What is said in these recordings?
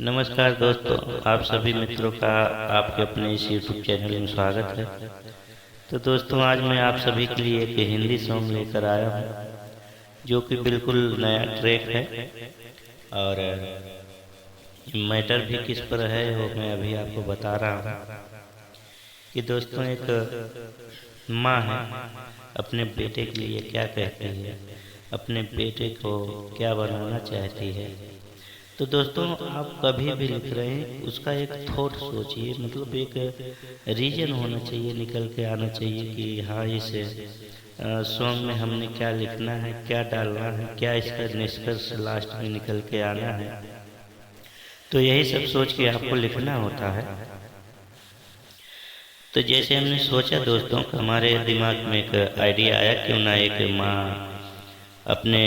नमस्कार दोस्तों, आप सभी मित्रों का आपके अपने इस यूट्यूब चैनल में स्वागत है। तो दोस्तों, आज मैं आप सभी के लिए एक हिंदी सॉन्ग लेकर आया हूँ जो कि बिल्कुल नया ट्रैक है। और मैटर भी किस पर है वो मैं अभी आपको बता रहा हूँ कि दोस्तों, एक माँ है, अपने बेटे के लिए क्या कहती है, अपने बेटे को क्या बनाना चाहती है। तो दोस्तों, आप कभी भी लिख रहे हैं उसका एक थॉट सोचिए, मतलब एक रीजन होना चाहिए, निकल के आना चाहिए कि हाँ, इस सॉन्ग में हमने क्या लिखना है, क्या डालना है, क्या इसका निष्कर्ष लास्ट में निकल के आना है। तो यही सब सोच के आपको लिखना होता है। तो जैसे हमने सोचा दोस्तों, हमारे दिमाग में एक आइडिया आया, क्यों ना एक माँ अपने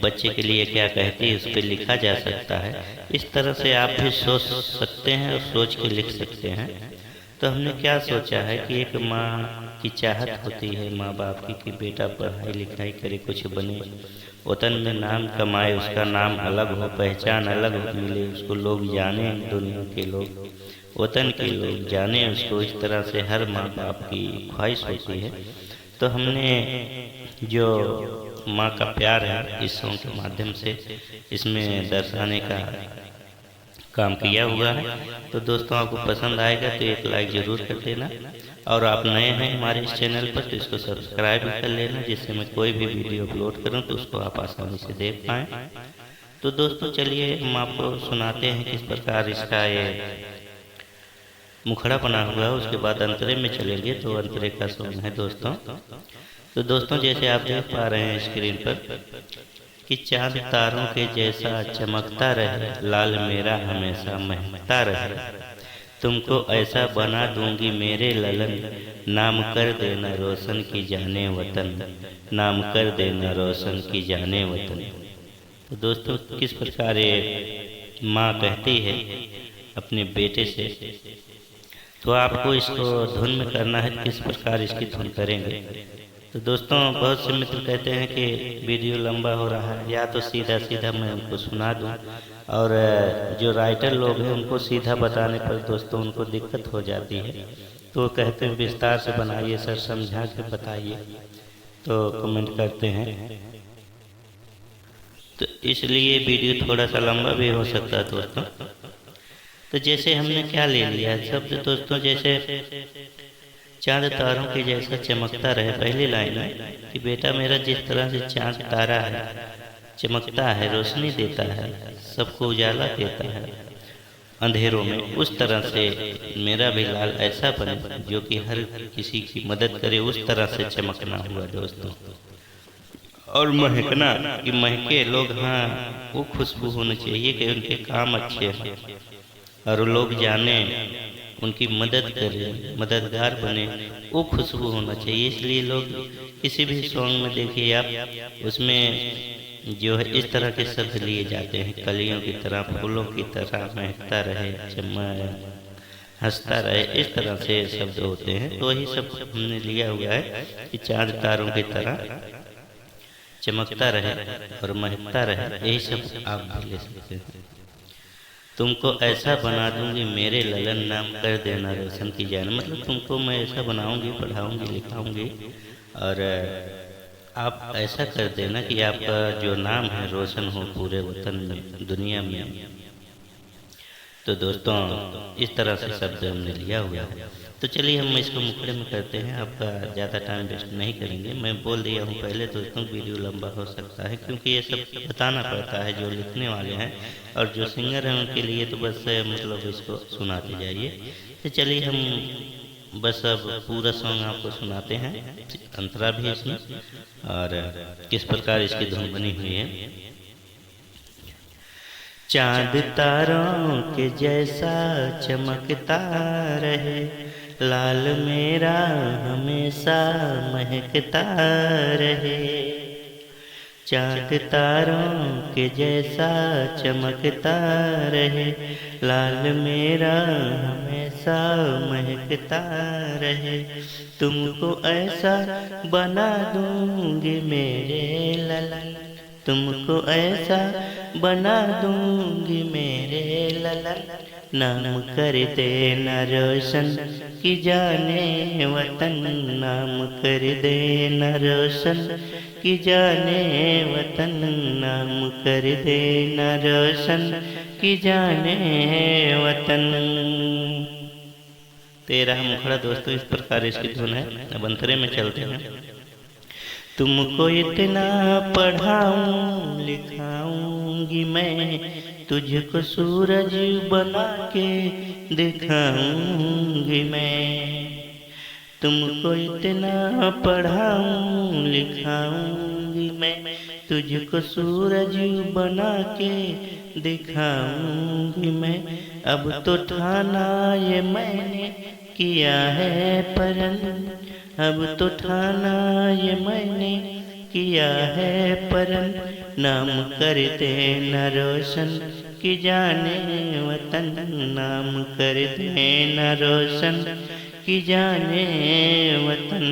बच्चे के लिए क्या कहती है उस पर लिखा जा सकता है। इस तरह से आप भी सोच सकते हैं और सोच के लिख सकते हैं। तो हमने क्या सोचा है कि एक माँ की चाहत होती है माँ बाप की कि बेटा पढ़ाई लिखाई करे, कुछ बने, वतन में नाम कमाए, उसका नाम अलग हो, पहचान अलग हो, मिले उसको, लोग जाने, दुनिया के लोग, वतन के लोग जाने उसको। इस तरह से हर माँ बाप की ख्वाहिश होती है। तो हमने जो माँ का प्यार है इस सॉन्ग के माध्यम से इसमें दर्शाने का काम किया हुआ है। तो दोस्तों, आपको पसंद आएगा तो एक लाइक ज़रूर कर देना, और आप नए हैं हमारे इस चैनल पर तो इसको सब्सक्राइब भी कर लेना, जिससे मैं कोई भी वीडियो अपलोड करूं तो उसको आप आसानी से देख पाएँ। तो दोस्तों, चलिए हम आपको सुनाते हैं किस प्रकार इसका ये मुखड़ा बना हुआ है। उसके बाद अंतरे में चलेंगे तो अंतरे का सॉन्ग है दोस्तों। तो दोस्तों, जैसे आप देख पा रहे हैं स्क्रीन पर कि चांद तारों के जैसा चमकता रहे, लाल मेरा हमेशा महकता रहे, तुमको ऐसा बना दूंगी मेरे ललन, नाम कर देना रोशन की जाने वतन, नाम कर देना रोशन की जाने वतन। तो दोस्तों, किस प्रकार ये माँ कहती है अपने बेटे से। तो आपको इसको धुन में करना है, किस प्रकार इसकी धुन करेंगे। तो दोस्तों, बहुत से मित्र कहते हैं कि वीडियो लंबा हो रहा है, या तो सीधा सीधा मैं उनको सुना दूं, और जो राइटर लोग हैं उनको सीधा बताने पर दोस्तों उनको दिक्कत हो जाती है। तो वो कहते हैं विस्तार से बनाइए सर, समझा के बताइए, तो कमेंट करते हैं। तो इसलिए वीडियो थोड़ा सा लंबा भी हो सकता है दोस्तों। तो जैसे हमने क्या ले लिया है शब्द दोस्तों, जैसे चांद तारों के जैसा चमकता रहे, पहली लाइन है कि बेटा मेरा जिस तरह से चांद तारा है, चमकता है, रोशनी देता है, सबको उजाला देता है अंधेरों में, उस तरह से मेरा भी लाल ऐसा बने जो कि हर किसी की मदद करे, उस तरह से चमकना हुआ दोस्तों। और महकना कि महके लोग, हाँ, वो खुशबू होनी चाहिए कि उनके काम अच्छे हैं और लोग जाने, उनकी मदद करें, मददगार बने, वो खुशबू होना चाहिए। इसलिए लोग किसी भी सॉन्ग में देखिए आप, उसमें जो है इस तरह के शब्द लिए जाते हैं, कलियों की तरह, फूलों की तरह महकता रहे, हंसता रहे, इस तरह से शब्द होते हैं। तो वही सब हमने लिया हुआ है कि चांद तारों की तरह चमकता रहे और महकता रहे, यही सब आप भी ले सकते हैं। तुमको ऐसा बना दूंगी मेरे ललन, नाम कर देना रोशन की जान, मतलब तुमको मैं ऐसा बनाऊंगी, पढ़ाऊंगी, लिखाऊंगी, और आप ऐसा कर देना कि आपका जो नाम है रोशन हो पूरे वतन में, दुनिया में। तो दोस्तों, इस तरह से शब्द हमने लिया हुआ है। तो चलिए हम इसको मुखड़े में करते हैं, आपका ज़्यादा टाइम वेस्ट नहीं करेंगे। मैं बोल दिया हूँ पहले दोस्तों, वीडियो लंबा हो सकता है क्योंकि ये सब बताना पड़ता है जो लिखने वाले हैं, और जो सिंगर हैं उनके लिए तो बस मतलब इसको सुनाते जाइए। तो चलिए हम बस अब पूरा सॉन्ग आपको सुनाते हैं, अंतरा भी इसमें, और किस प्रकार इसकी धुन बनी हुई है। चांद तारों के जैसा चमकता रहे, लाल मेरा हमेशा महकता रहे, चांद तारों के जैसा चमकता रहे, लाल मेरा हमेशा महकता रहे, तुमको ऐसा बना दूंगी मेरे ललन, तुमको ऐसा बना दूंगी मेरे ललन, नाम कर देना रोशन कि जाने वतन, नाम कर देना रोशन कि जाने वतन, नाम कर देना रोशन कि जाने वतन। तेरा मुखड़ा दोस्तों इस प्रकार इसकी धुन है। अब अंतरे में चलते हैं। तुमको इतना पढ़ाऊं लिखाऊंगी मैं, तुझको सूरज बना के दिखाऊंगी मैं। तुमको इतना पढ़ाऊं लिखाऊंगी मैं, तुझको सूरज बना के दिखाऊंगी मैं। अब तो ठाना ये मैंने किया है परन, अब तो ठाना ये मैंने किया है परन, नाम कर देना रोशन कि जाने वतन, नाम कर देना रोशन कि जाने वतन।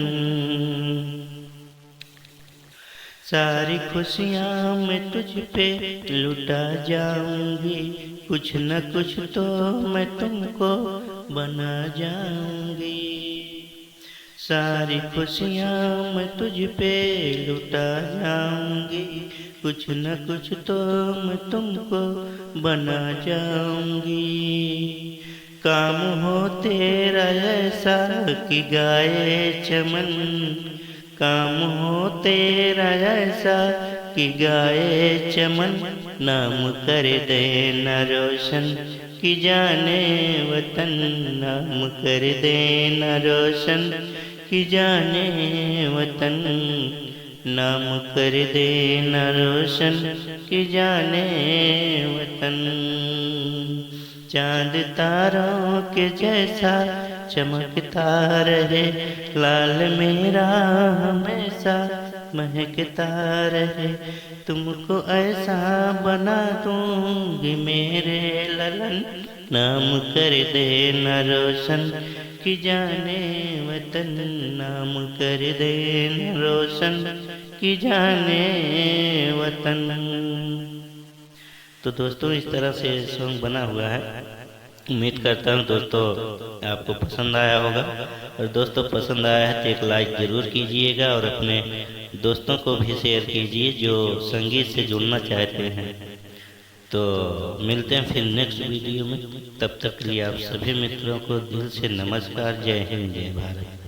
सारी खुशियाँ मैं तुझ पे लुटा जाऊंगी, कुछ न कुछ तो मैं तुमको बना जाऊंगी। सारी खुशियाँ मैं तुझ पे लुटा जाऊंगी, कुछ न कुछ तो मैं तुमको बना जाऊंगी। काम हो तेरा ऐसा कि गाए चमन, काम हो तेरा ऐसा कि गाए चमन, नाम कर देना रोशन कि जाने वतन, नाम कर देना रोशन कि जाने वतन, नाम कर देना रोशन कि जाने वतन। चांद तारों के जैसा चमकता रहे, लाल मेरा हमेशा महकता रहे। तुमको ऐसा बना दूंगी मेरे ललन, नाम कर देना रोशन कि जाने वतन, नाम कर देना रोशन कि जाने वतन। तो दोस्तों इस तरह से सॉन्ग बना हुआ है। उम्मीद करता हूँ दोस्तों आपको पसंद आया होगा, और दोस्तों पसंद आया है तो एक लाइक ज़रूर कीजिएगा और अपने दोस्तों को भी शेयर कीजिए जो संगीत से जुड़ना चाहते हैं। तो मिलते हैं फिर नेक्स्ट वीडियो में, तब तक के लिए आप सभी मित्रों को दिल से नमस्कार। जय हिंद, जय भारत।